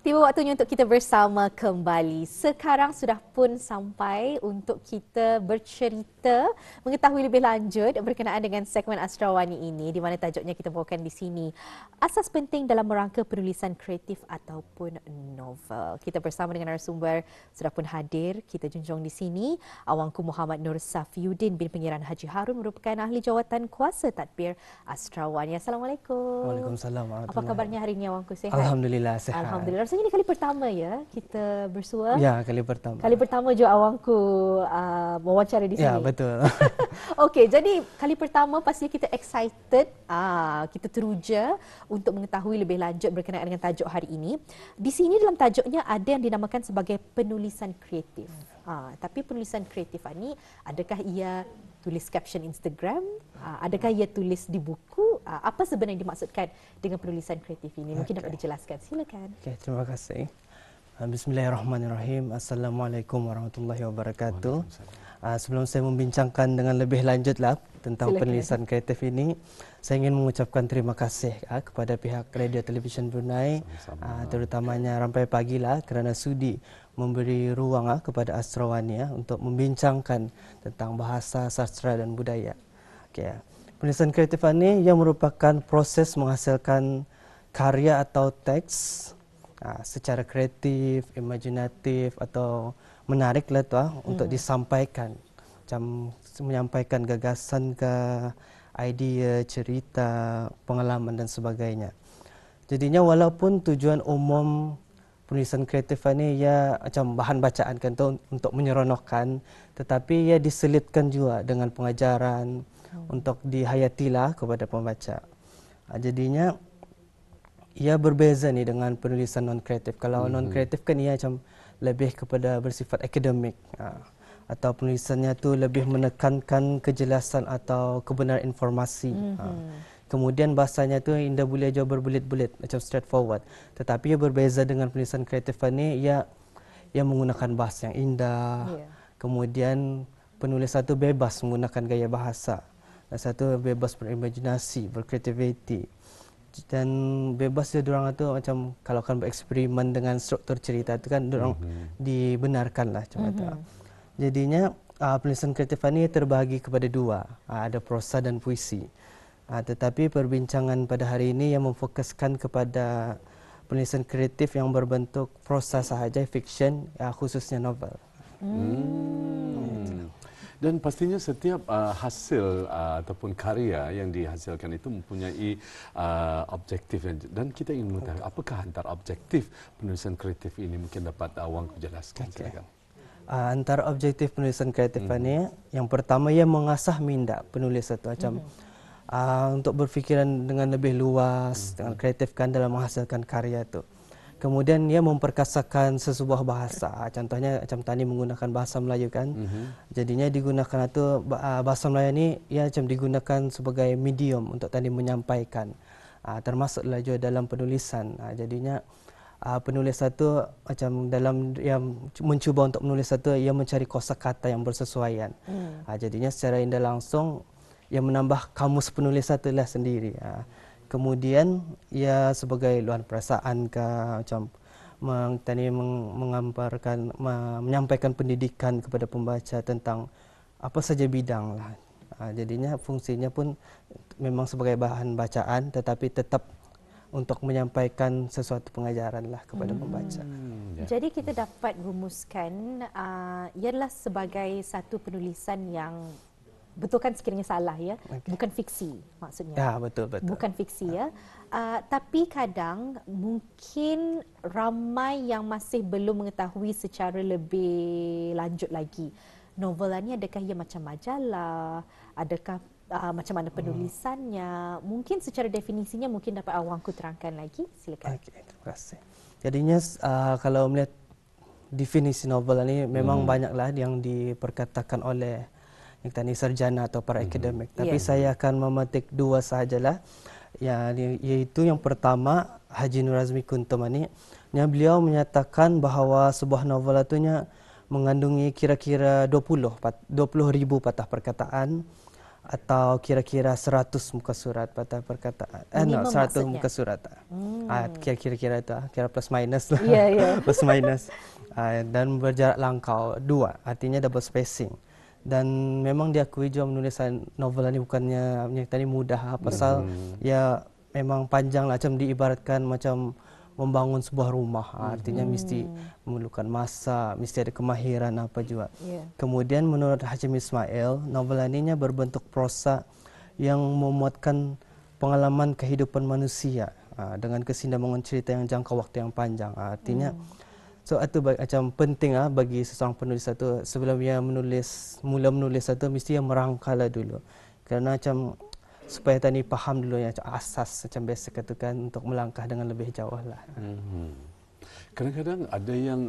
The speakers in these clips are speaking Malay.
Tiba waktunya untuk kita bersama kembali. Sekarang sudah pun sampai untuk kita bercerita, mengetahui lebih lanjut berkenaan dengan segmen Astrawani ini, di mana tajuknya kita bawakan di sini, asas penting dalam merangka penulisan kreatif ataupun novel. Kita bersama dengan narasumber sudah pun hadir, kita junjung di sini, Awangku Muhammad Nur Safiuddin bin Pengiran Haji Harun merupakan ahli jawatan kuasa tadbir Astrawani. Assalamualaikum. Waalaikumsalam. Apa kabarnya hari ini, Awangku? Sehat? Alhamdulillah sehat. Alhamdulillah. Rasanya ini kali pertama ya kita bersua. Ya, kali pertama. Kali pertama juga Awangku wawancara di sini. Ya, betul. Okey, jadi kali pertama pastinya kita excited, kita teruja untuk mengetahui lebih lanjut berkenaan dengan tajuk hari ini. Di sini dalam tajuknya ada yang dinamakan sebagai penulisan kreatif. Tapi penulisan kreatif ini, adakah ia tulis caption Instagram? Adakah ia tulis di buku? Apa sebenarnya dimaksudkan dengan penulisan kreatif ini? Mungkin dapat dijelaskan. Silakan. Okey, terima kasih. Bismillahirrahmanirrahim. Assalamualaikum warahmatullahi wabarakatuh. Sebelum saya membincangkan dengan lebih lanjutlah tentang penulisan kreatif ini, saya ingin mengucapkan terima kasih kepada pihak Radio Television Brunei, terutamanya Rampai Pagi kerana sudi memberi ruang kepada Astrawani untuk membincangkan tentang bahasa, sastra dan budaya. Okay. Penulisan kreatif ini yang merupakan proses menghasilkan karya atau teks secara kreatif, imajinatif atau menariklah untuk disampaikan. Macam menyampaikan gagasan ke idea, cerita, pengalaman dan sebagainya. Jadinya walaupun tujuan umum penulisan kreatif ini ya macam bahan bacaan kan tu untuk menyeronokkan, tetapi ia diselitkan juga dengan pengajaran untuk dihayatilah kepada pembaca. Jadinya ia berbeza ni dengan penulisan non kreatif. Kalau non kreatif kan ia macam lebih kepada bersifat akademik, atau penulisannya tu lebih menekankan kejelasan atau kebenaran informasi. Kemudian bahasanya tu indah boleh jauh berbelit-belit, macam straightforward. Tetapi ia berbeza dengan penulisan kreatif ini, ia menggunakan bahasa yang indah. Kemudian penulis satu bebas menggunakan gaya bahasa. Dan satu bebas berimajinasi, berkreativiti. Dan bebas dia orang tu macam kalau kan bereksperimen dengan struktur cerita tu kan orang dibenarkanlah macam tu. Jadinya penulisan kreatif ini terbahagi kepada dua, ada prosa dan puisi. Tetapi perbincangan pada hari ini yang memfokuskan kepada penulisan kreatif yang berbentuk prosa sahaja, fiction, khususnya novel. Dan pastinya setiap hasil ataupun karya yang dihasilkan itu mempunyai objektif, dan kita ingin mengetahui apakah antara objektif penulisan kreatif ini, mungkin dapat Awangku jelaskan. Silakan. Antara objektif penulisan kreatif ini, yang pertama ia mengasah minda penulis itu macam untuk berfikiran dengan lebih luas, dengan kreatif kan dalam menghasilkan karya itu. Kemudian ia memperkasakan sesebuah bahasa. Contohnya macam tadi menggunakan bahasa Melayu kan. Jadinya digunakan itu bahasa Melayu ni ia macam digunakan sebagai medium untuk tadi menyampaikan. Termasuklah juga dalam penulisan. Jadinya penulis satu macam dalam yang mencuba untuk menulis satu, ia mencari kosakata yang bersesuaian. Jadinya secara indah langsung ia menambah kamus penulis satulah sendiri. Kemudian ia sebagai luahan perasaan ke macam menyampaikan pendidikan kepada pembaca tentang apa saja bidang lah. Jadinya fungsinya pun memang sebagai bahan bacaan, tetapi tetap untuk menyampaikan sesuatu pengajaran lah kepada pembaca. Jadi kita dapat rumuskan ialah sebagai satu penulisan yang betulkan sekiranya salah ya, bukan fiksi maksudnya. Ya, betul. Bukan fiksi ya. Tapi kadang mungkin ramai yang masih belum mengetahui secara lebih lanjut lagi. Novel ini adakah ia macam majalah? Adakah macam mana penulisannya? Mungkin secara definisinya mungkin dapat Awangku terangkan lagi. Silakan. Okey, terima kasih. Jadinya kalau melihat definisi novel ini memang banyaklah yang diperkatakan oleh yang tadi sarjana atau para akademik. Tapi saya akan memetik dua sahajalah. Yaitu yang pertama, Haji Nur Azmi Kuntum ini, beliau menyatakan bahawa sebuah novel itu mengandungi kira-kira 20,000 patah perkataan, atau kira-kira 100 muka surat patah perkataan. Minimum 100 maksudnya? muka surat. Kira-kira itu, kira plus minus lah. Ya, ya. Plus minus. Dan berjarak langkau 2, artinya double spacing. Dan memang diakui juga menulisan novel ini bukannya yang tadi mudah, pasal ya memang panjang lah, macam diibaratkan macam membangun sebuah rumah. Artinya mesti memerlukan masa, mesti ada kemahiran apa juga. Kemudian menurut Hashim Ismail, novel ini berbentuk prosa yang memuatkan pengalaman kehidupan manusia dengan kesinambungan cerita yang jangka waktu yang panjang. Artinya so itu macam penting bagi seseorang penulis itu sebelum dia mula menulis itu mesti dia merangkalah dulu. Kerana macam supaya tadi faham dulu yang asas macam biasa katakan untuk melangkah dengan lebih jauh lah. Kadang-kadang ada yang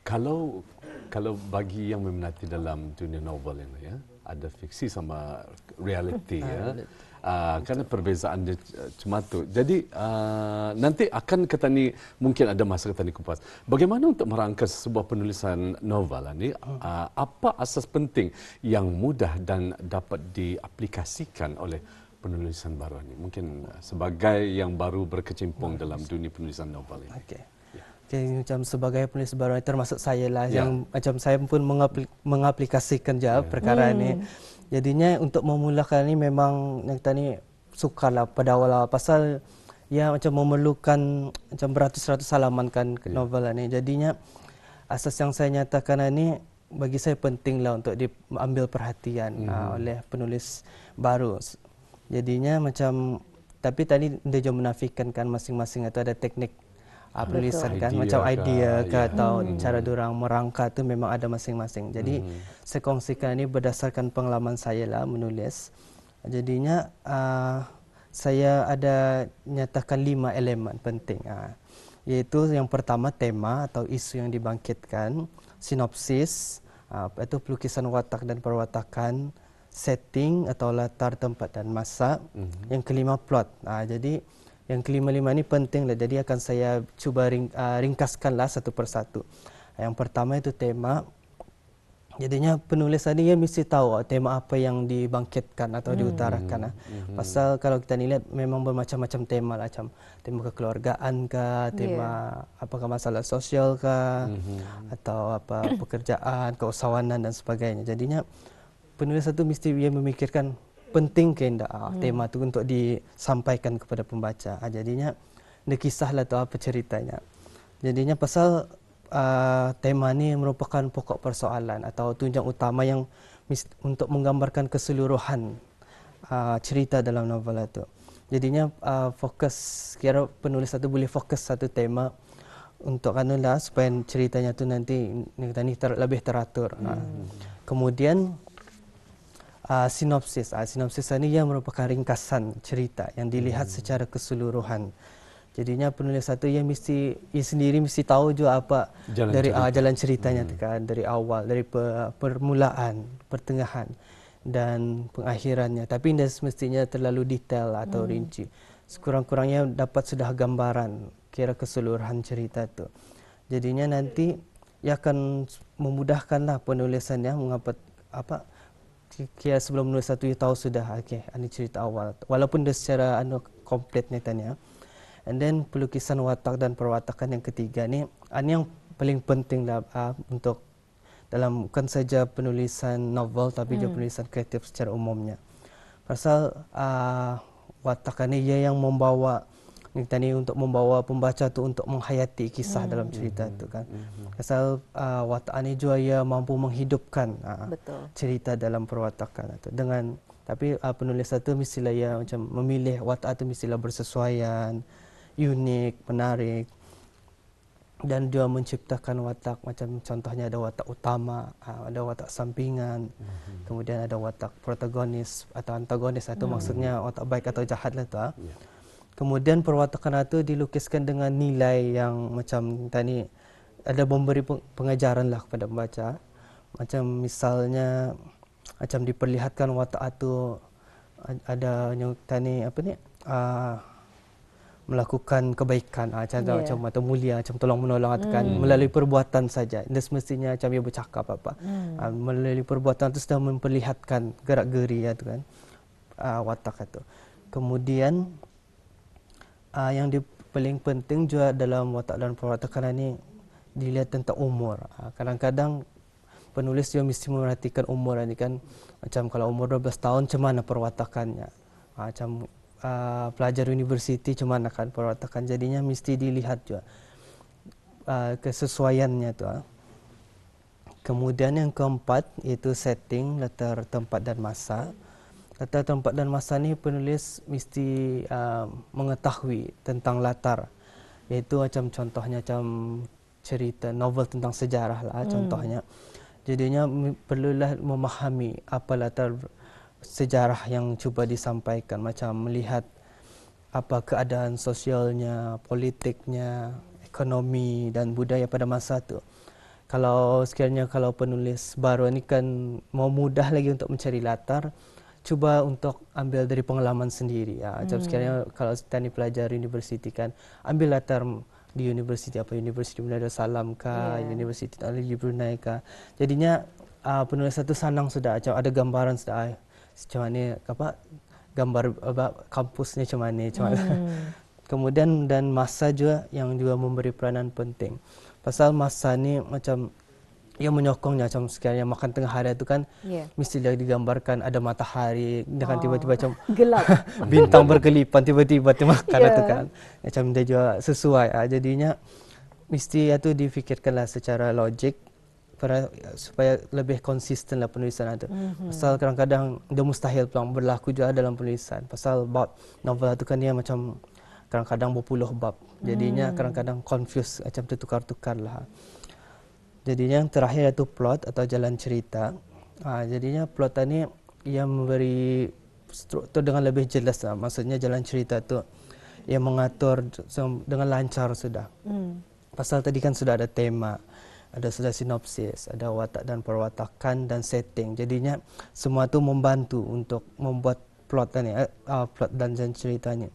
kalau bagi yang meminati dalam dunia novel ini ya, ada fiksi sama reality ya. Karena perbezaan dia cuma tu. Jadi nanti akan ketani mungkin ada masa ketani kupas. Bagaimana untuk merangkai sebuah penulisan novel ini? Apa asas penting yang mudah dan dapat diaplikasikan oleh penulisan baru ini? Mungkin sebagai yang baru berkecimpung dalam dunia penulisan novel ini. Okay, macam sebagai penulis baru termasuk saya lah yang macam saya pun mengaplikasikan je perkara ini. Jadinya untuk memulakan ini memang yang tadi sukarlah pada awal pasal ya macam memerlukan macam beratus-ratus halaman kan novel ini. Jadinya asas yang saya nyatakan ini bagi saya pentinglah untuk diambil perhatian oleh penulis baru. Jadinya macam tapi tadi dia juga menafikan kan masing-masing itu ada teknik penulisan kan macam idea ke atau cara diorang merangka tu memang ada masing-masing. Jadi saya kongsikan ini berdasarkan pengalaman saya lah menulis. Jadinya saya ada nyatakan 5 elemen penting. Iaitu yang pertama tema atau isu yang dibangkitkan, sinopsis, itu pelukisan watak dan perwatakan, setting atau latar tempat dan masa. Yang kelima plot. Jadi yang kelima-lima ini penting lah. Jadi akan saya cuba ringkaskanlah satu persatu. Yang pertama itu tema. Jadinya penulis tadi dia mesti tahu tema apa yang dibangkitkan atau diutarakan. Pasal kalau kita lihat memang bermacam-macam tema lah. Macam tema kekeluargaan ke, tema apakah masalah sosial ke, atau apa pekerjaan, keusahawanan dan sebagainya. Jadinya penulis itu mesti dia memikirkan penting ke indah tema tu untuk disampaikan kepada pembaca. Jadinya dia kisahlah tu apa ceritanya. Jadinya pasal tema ni merupakan pokok persoalan atau tunjang utama yang untuk menggambarkan keseluruhan cerita dalam novel itu. Jadinya fokus kira penulis itu boleh fokus satu tema untuk kanulah supaya ceritanya tu nanti lebih teratur. Kemudian sinopsis. Sinopsis ini yang merupakan ringkasan cerita yang dilihat secara keseluruhan. Jadinya penulis satu yang mesti sendiri mesti tahu juga apa jalan ceritanya kan dari awal, dari permulaan, pertengahan dan pengakhirannya. Tapi tidak semestinya terlalu detail atau rinci. Sekurang-kurangnya dapat sudah gambaran kira keseluruhan cerita itu. Jadinya nanti ia akan memudahkanlah penulisannya mengapa kira sebelum menulis satu you tahu sudah ini cerita awal walaupun dia secara kompletnya tanya. And then pelukisan watak dan perwatakan yang ketiga ni yang paling penting untuk dalam bukan saja penulisan novel tapi juga penulisan kreatif secara umumnya. Pasal watak ini ia yang membawa tadi untuk membawa pembaca tu untuk menghayati kisah dalam cerita itu kan. Pasal watak ini juga ia mampu menghidupkan cerita dalam perwatakan itu. Dengan tapi penulis itu mestilah ia macam memilih watak itu mestilah bersesuaian, unik, menarik dan juga menciptakan watak macam contohnya ada watak utama, ada watak sampingan, kemudian ada watak protagonis atau antagonis atau maksudnya watak baik atau jahat lah tu. Kemudian perwatakan itu dilukiskan dengan nilai yang macam tadi ada memberi pengajaran lah kepada pembaca. Macam misalnya macam diperlihatkan watak itu ada yang tadi melakukan kebaikan, contoh macam atau mulia, macam tolong menolong atau kan melalui perbuatan saja. Dia semestinya macam dia bercakap apa. Melalui perbuatan itu sudah memperlihatkan gerak-geri tu kan. Watak itu. Kemudian yang paling penting juga dalam watak dan perwatakan ini dilihat tentang umur. Kadang-kadang penulis juga mesti memperhatikan umur ini kan. Macam kalau umur 12 tahun macam mana perwatakannya. Macam pelajar universiti macam mana kan perwatakan, jadinya mesti dilihat juga kesesuaiannya tu. Kemudian yang keempat iaitu setting, latar tempat dan masa. Latar tempat dan masa ni penulis mesti mengetahui tentang latar, iaitu macam contohnya macam cerita novel tentang sejarah lah contohnya. Jadinya perlulah memahami apa latar sejarah yang cuba disampaikan, macam melihat apa keadaan sosialnya, politiknya, ekonomi dan budaya pada masa itu. Kalau sekiranya kalau penulis baru ni kan mau mudah lagi untuk mencari latar, cuba untuk ambil dari pengalaman sendiri. Macam sekiranya kalau kita ni pelajar universiti kan, ambil latar di universiti apa, Universiti Brunei Darussalam kah, Universiti Al-Azhar Brunei kah. Jadinya penulis itu senang sudah, macam ada gambaran sudah macam mana apa gambar kampusnya macam mana. Kemudian dan masa juga yang juga memberi peranan penting. Pasal masa ni macam yang menyokongnya, macam sekiranya makan tengah hari itu kan mesti dia digambarkan ada matahari dengan tiba-tiba macam gelap, bintang berkelipan tiba-tiba makan itu kan. Macam dia juga sesuai. Jadinya mesti itu difikirkanlah secara logik supaya lebih konsisten lah penulisan itu. Pasal kadang-kadang dia mustahil pulang berlaku juga dalam penulisan. Pasal bab novel itu kan dia macam kadang-kadang berpuluh bab. Jadinya kadang-kadang confuse, macam tertukar-tukar lah. Jadinya yang terakhir itu plot atau jalan cerita. Jadinya plot ini ia memberi struktur dengan lebih jelas lah. Maksudnya jalan cerita itu ia mengatur dengan lancar sudah. Pasal tadi kan sudah ada tema, ada sudah sinopsis, ada watak dan perwatakan dan setting. Jadinya semua itu membantu untuk membuat plot ini, plot dan jalan ceritanya.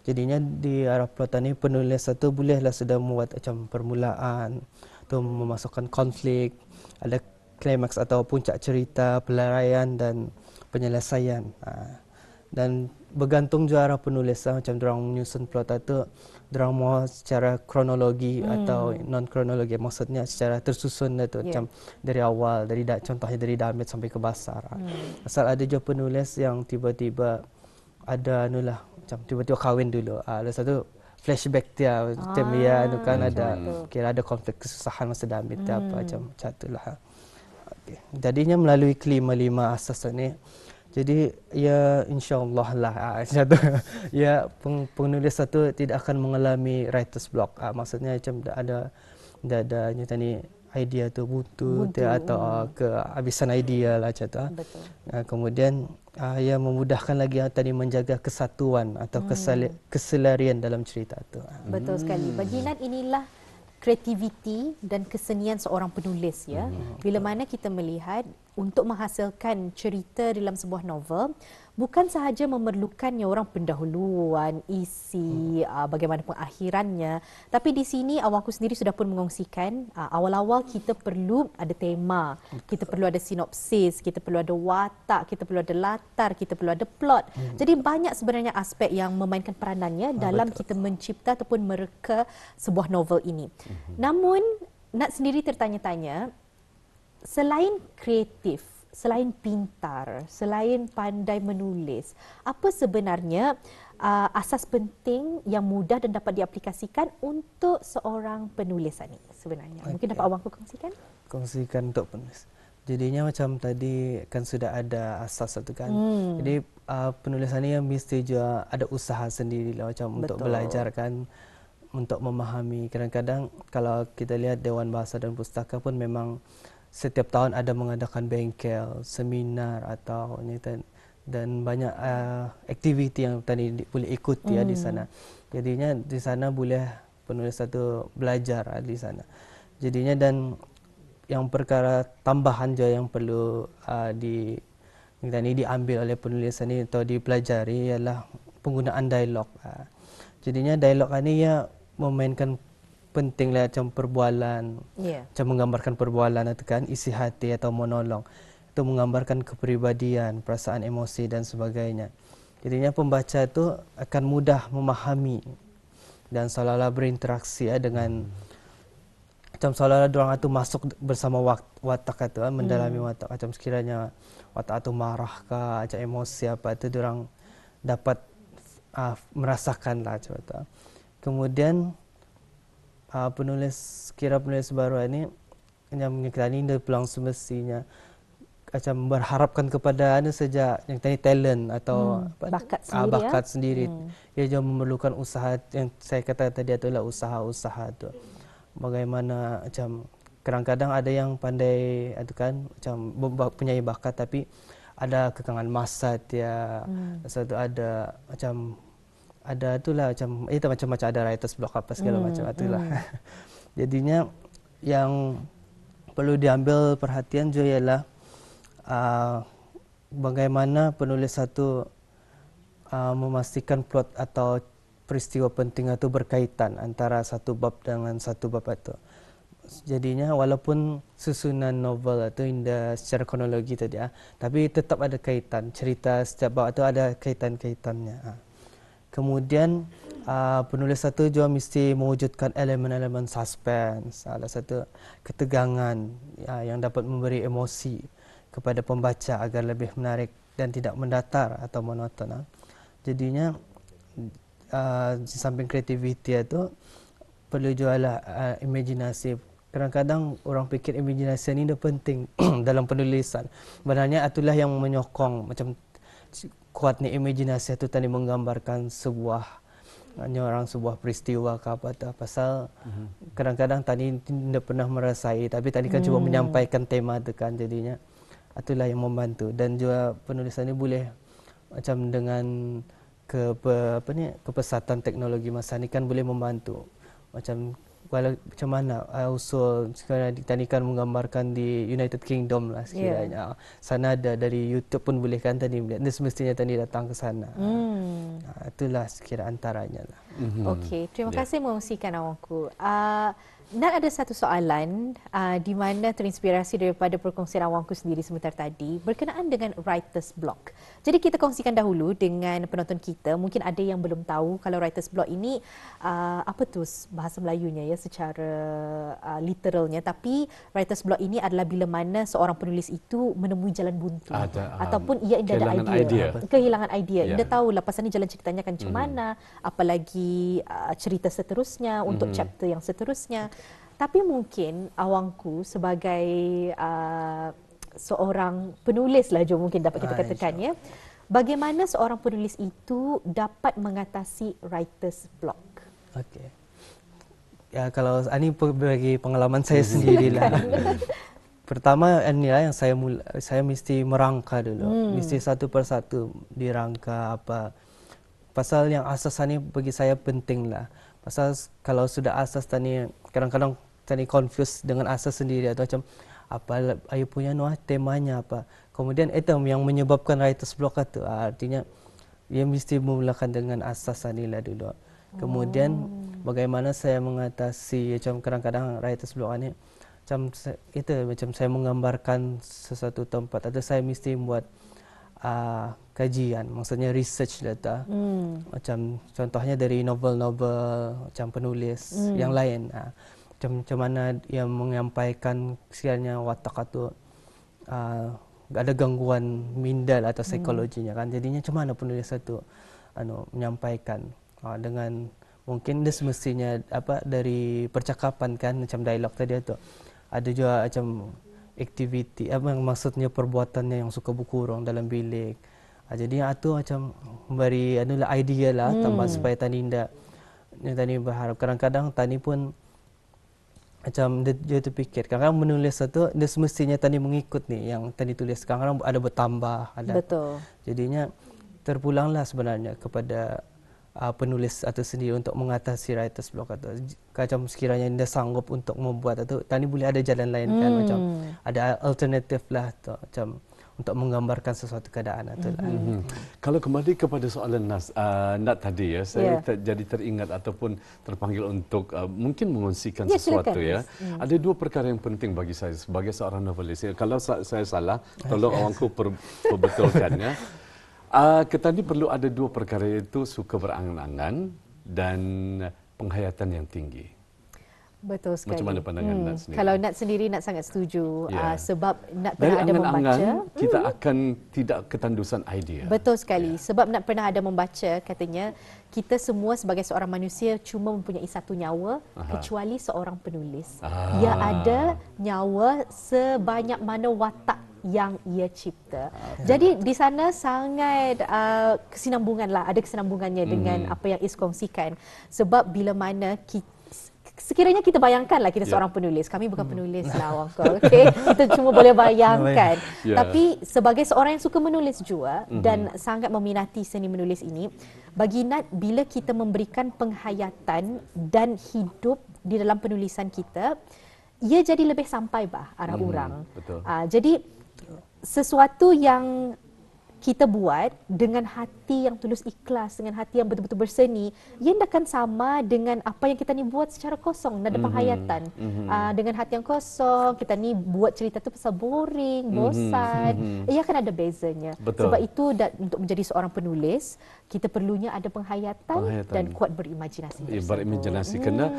Jadinya di arah plot ini penulis itu bolehlah sudah membuat macam permulaan, atau memasukkan konflik, ada klimaks atau puncak cerita, pelarian dan penyelesaian. Dan bergantung juga arah penulis macam dorang menyusun plot itu, dorang mau secara kronologi atau non kronologi, maksudnya secara tersusun itu macam dari awal, contohnya dari Damit sampai ke Basar. Asal ada juga penulis yang tiba-tiba ada macam tiba-tiba kahwin dulu. Ada satu flashback dia macam itu kan ada kira ada konflik kesusahan masa Damit apa macam itulah. Jadinya melalui kelima-lima asas ini, jadi ya insyaallah lah ya penulis satu tidak akan mengalami writer's block. Maksudnya macam ada nyata ni idea tu buntu atau kehabisan idea lah macam tu. Kemudian ia memudahkan lagi tadi menjaga kesatuan atau keselarian dalam cerita tu. Betul sekali. Bagi Nan, inilah kreativiti dan kesenian seorang penulis ya. Bila mana kita melihat untuk menghasilkan cerita dalam sebuah novel bukan sahaja memerlukannya orang pendahuluan, isi, bagaimana pengakhirannya, tapi di sini awakku sendiri sudah pun mengongsikan awal-awal kita perlu ada tema, kita perlu ada sinopsis, kita perlu ada watak, kita perlu ada latar, kita perlu ada plot. Jadi banyak sebenarnya aspek yang memainkan peranannya dalam kita mencipta ataupun mereka sebuah novel ini. Namun Nat sendiri tertanya-tanya, selain kreatif, selain pintar, selain pandai menulis, apa sebenarnya asas penting yang mudah dan dapat diaplikasikan untuk seorang penulis ini sebenarnya? Mungkin dapat awak kongsikan? Kongsikan untuk penulis. Jadinya macam tadi kan sudah ada asas itu kan. Jadi penulisan ini mesti juga ada usaha sendiri lah macam untuk belajar kan, untuk memahami. Kadang-kadang kalau kita lihat Dewan Bahasa dan Pustaka pun memang setiap tahun ada mengadakan bengkel, seminar atau dan banyak aktiviti yang tadi boleh ikuti di sana. Jadinya di sana boleh penulis satu belajar di sana. Jadinya dan yang perkara tambahan juga yang perlu diambil oleh penulis ini atau dipelajari ialah penggunaan dialog. Jadinya dialog ini ya memainkan penting lah macam perbualan, macam menggambarkan perbualan itu kan, isi hati atau monolog. Itu menggambarkan kepribadian, perasaan, emosi dan sebagainya. Jadinya pembaca itu akan mudah memahami dan seolah-olah berinteraksi ya dengan macam seolah-olah diorang itu masuk bersama watak itu, mendalami watak. Macam sekiranya watak itu marah ke, macam emosi apa itu diorang dapat merasakan lah macam itu. Kemudian penulis baru ini yang mengiklankan dia peluang semestinya macam berharapkan kepada saja yang tadi talent atau bakat sendiri. Ia juga memerlukan usaha yang saya kata tadi itulah usaha-usaha tu. Bagaimana macam kadang-kadang ada yang pandai itu kan macam punya bakat tapi ada kekangan masa dia. Satu ada macam ada itulah macam itu macam ada writer's block apa segala macam itulah. Jadinya yang perlu diambil perhatian juga ialah bagaimana penulis satu memastikan plot atau peristiwa penting itu berkaitan antara satu bab dengan satu bab itu. Jadinya walaupun susunan novel itu indah secara kronologi tadi tapi tetap ada kaitan, cerita setiap bab itu ada kaitan-kaitannya. Kemudian penulis satu juga mesti mewujudkan elemen-elemen suspense, salah satu ketegangan yang dapat memberi emosi kepada pembaca agar lebih menarik dan tidak mendatar atau monoton. Jadinya di samping kreativiti itu perlu juga imajinasi. Kadang-kadang orang fikir imajinasi ini penting dalam penulisan. Sebenarnya itulah yang menyokong macam kuatnya imajinasi itu tadi menggambarkan sebuah peristiwa ke apa tu. Pasal kadang-kadang tadi tidak pernah merasai tapi tadi kan cuba menyampaikan tema itu kan, jadinya itulah yang membantu. Dan juga penulisan ini boleh macam dengan kepesatan teknologi masa ini kan boleh membantu. Macam mana usul sekarang tadi kan menggambarkan di United Kingdom lah sekiranya. Sana ada dari YouTube pun boleh kan tadi melihat. Dia semestinya tadi datang ke sana. Itulah sekira antaranya lah. Okey, terima kasih mengungsikan awakku. Dan ada satu soalan di mana terinspirasi daripada perkongsian awakku sendiri sebentar tadi berkenaan dengan writer's block. Jadi kita kongsikan dahulu dengan penonton kita. Mungkin ada yang belum tahu kalau writer's block ini apa tu bahasa Melayunya ya secara literalnya. Tapi writer's block ini adalah bila mana seorang penulis itu menemui jalan buntu ataupun ia tidak ada idea. Kehilangan idea. Anda tahu lah pasal ni jalan ceritanya akan macam mana, apalagi cerita seterusnya untuk chapter yang seterusnya. Tapi mungkin awangku sebagai seorang penulis lah jo mungkin dapat kita katakan ya. Bagaimana seorang penulis itu dapat mengatasi writer's block? Okey. Ya kalau ini bagi pengalaman saya sendirilah. Pertama inilah yang saya mesti merangka dulu. Mesti satu persatu dirangka apa. Pasal yang asas ini bagi saya penting lah. Pasal kalau sudah asas tadi kadang-kadang tadi confuse dengan asas sendiri atau macam apa ayo punya temanya apa. Kemudian itu yang menyebabkan writer's block itu. Artinya ia mesti memulakan dengan asas inilah dulu. Kemudian bagaimana saya mengatasi macam kadang-kadang writer's block ini macam saya menggambarkan sesuatu tempat atau saya mesti membuat kajian, maksudnya research data. Macam contohnya dari novel-novel macam penulis yang lain. Macam mana yang menyampaikan sekiranya watak itu ada gangguan mindal atau psikologinya kan. Jadinya macam mana penulis itu menyampaikan dengan mungkin dia semestinya dari percakapan kan macam dialog tadi itu. Ada juga macam aktiviti maksudnya perbuatannya yang suka berkurang dalam bilik. Jadi itu macam memberi idea lah tambah supaya tani berharap. Kadang-kadang tani pun macam dia terfikir kadang-kadang menulis itu dia semestinya tani mengikut nih yang tani tulis. Kadang-kadang ada bertambah ada. Betul. Jadinya terpulanglah sebenarnya kepada penulis atau sendiri untuk mengatasi writer's block atau macam sekiranya dia sanggup untuk membuat atau tadi boleh ada jalan lain kan macam ada alternatif lah tu macam untuk menggambarkan sesuatu keadaan itulah. Kalau kembali kepada soalan Nat tadi ya, saya jadi teringat ataupun terpanggil untuk mungkin mengongsikan sesuatu silakan. ya. Ada dua perkara yang penting bagi saya sebagai seorang novelis. Kalau saya salah, tolong awangku perbetulkan ya. Kita ni perlu ada dua perkara, iaitu suka berangan-angan dan penghayatan yang tinggi. Betul sekali. Macam mana pandangan Nat sendiri? Kalau Nat sendiri, Nat sangat setuju sebab Nat Dari pernah ada membaca. angan-angan, kita akan tidak ketandusan idea. Betul sekali. Sebab Nat pernah ada membaca, katanya kita semua sebagai seorang manusia cuma mempunyai satu nyawa kecuali seorang penulis. Ia ada nyawa sebanyak mana watak yang ia cipta. Jadi di sana sangat kesinambunganlah, ada kesinambungannya dengan apa yang Is kongsikan. Sebab bila mana sekiranya kita bayangkanlah kita seorang penulis. Kami bukan penulis lah, Wangko. Okay? Kita cuma boleh bayangkan. Tapi sebagai seorang yang suka menulis juga dan sangat meminati seni menulis ini, bagi Nat, bila kita memberikan penghayatan dan hidup di dalam penulisan kita, ia jadi lebih sampai arah orang. Jadi sesuatu yang kita buat dengan hati yang tulus ikhlas, dengan hati yang betul-betul berseni, ia akan sama dengan apa yang kita ni buat secara kosong, nada penghayatan. Dengan hati yang kosong, kita ni buat cerita tu pasal boring, bosan, ia akan ada bezanya. Sebab itu untuk menjadi seorang penulis, kita perlunya ada penghayatan dan kuat berimajinasi. Berimajinasi, kerana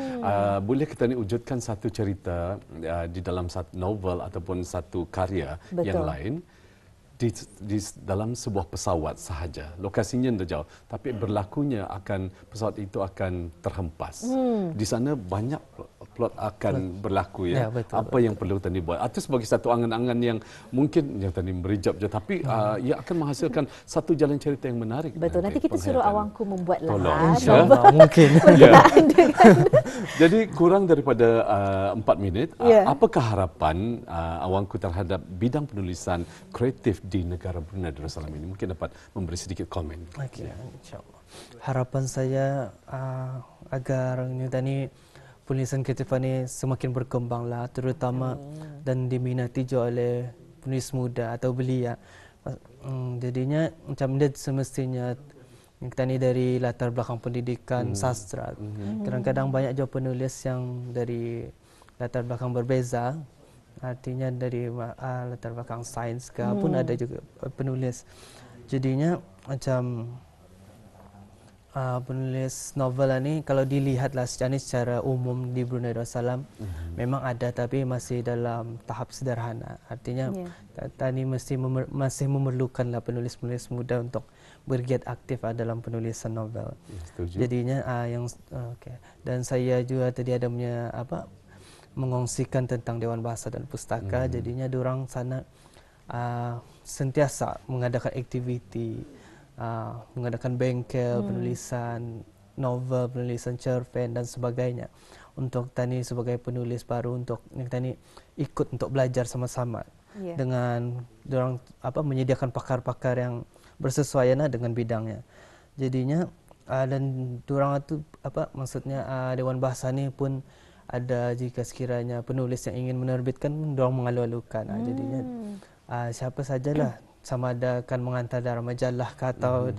boleh kita ni wujudkan satu cerita di dalam satu novel ataupun satu karya yang lain, di dalam sebuah pesawat sahaja. Lokasinya tidak jauh, tapi berlakunya pesawat itu akan terhempas. Di sana banyak plot akan berlaku ya. Apa yang perlu tadi buat. Itu sebagai satu angan-angan yang mungkin yang tadi merijab je, tapi ia akan menghasilkan satu jalan cerita yang menarik. Betul. Nanti kita suruh awangku membuat InsyaAllah mungkin. Jadi kurang daripada 4 minit. Apakah harapan awangku terhadap bidang penulisan kreatif di negara Brunei Darussalam ini? Mungkin dapat memberi sedikit komen. Okey, insyaAllah. Harapan saya agar tadi penulisan kreatif ini semakin berkembanglah, terutama dan diminati juga oleh penulis muda atau belia. Jadinya macam dia semestinya kita ni dari latar belakang pendidikan sastra. Kadang-kadang banyak juga penulis yang dari latar belakang berbeza. Artinya dari latar belakang sains ke pun ada juga penulis. Jadinya macam penulis novel ni kalau dilihatlah secara umum di Brunei Darussalam memang ada, tapi masih dalam tahap sederhana. Artinya tadi masih memerlukanlah penulis-penulis muda untuk bergiat aktif dalam penulisan novel. Jadinya dan saya juga tadi ada mengongsikan tentang Dewan Bahasa dan Pustaka. Jadinya diorang sana sentiasa mengadakan aktiviti, mengadakan bengkel penulisan novel, penulisan cerpen dan sebagainya, untuk tani sebagai penulis baru untuk tani ikut untuk belajar sama-sama dengan diorang menyediakan pakar-pakar yang bersesuaian dengan bidangnya. Jadinya dan diorang itu maksudnya Dewan Bahasa ni pun ada, jika sekiranya penulis yang ingin menerbitkan, diorang mengalu-alukan. Jadinya siapa sajalah, sama ada akan mengantar dalam majalah atau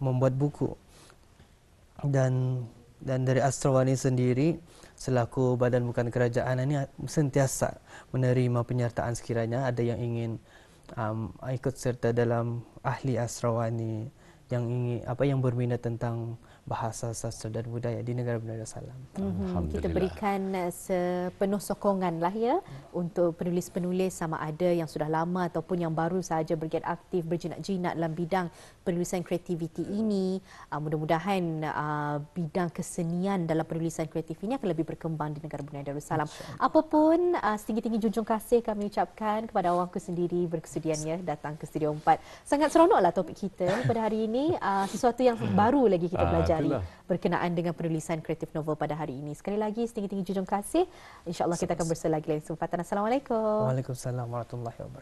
membuat buku. Dan dari Astrawani sendiri selaku badan bukan kerajaan ini sentiasa menerima penyertaan sekiranya ada yang ingin ikut serta dalam ahli Astrawani yang ingin yang berminat tentang bahasa, sastra dan budaya di negara Brunei Darussalam. Kita berikan sepenuh sokongan lah ya untuk penulis-penulis, sama ada yang sudah lama ataupun yang baru sahaja bergiat aktif, berjinak-jinak dalam bidang penulisan kreativiti ini. Mudah-mudahan bidang kesenian dalam penulisan kreatif ini akan lebih berkembang di negara Brunei Darussalam. Apapun, setinggi-tinggi junjung kasih kami ucapkan kepada awakku sendiri berkesudiannya datang ke Studio 4. Sangat seronoklah topik kita pada hari ini. Sesuatu yang baru lagi kita belajar berkenaan dengan penulisan kreatif novel pada hari ini. Sekali lagi, setinggi-tinggi junjung kasih. InsyaAllah kita akan bersua lagi lain kesempatan. Assalamualaikum. Waalaikumsalam warahmatullahi wabarakatuh.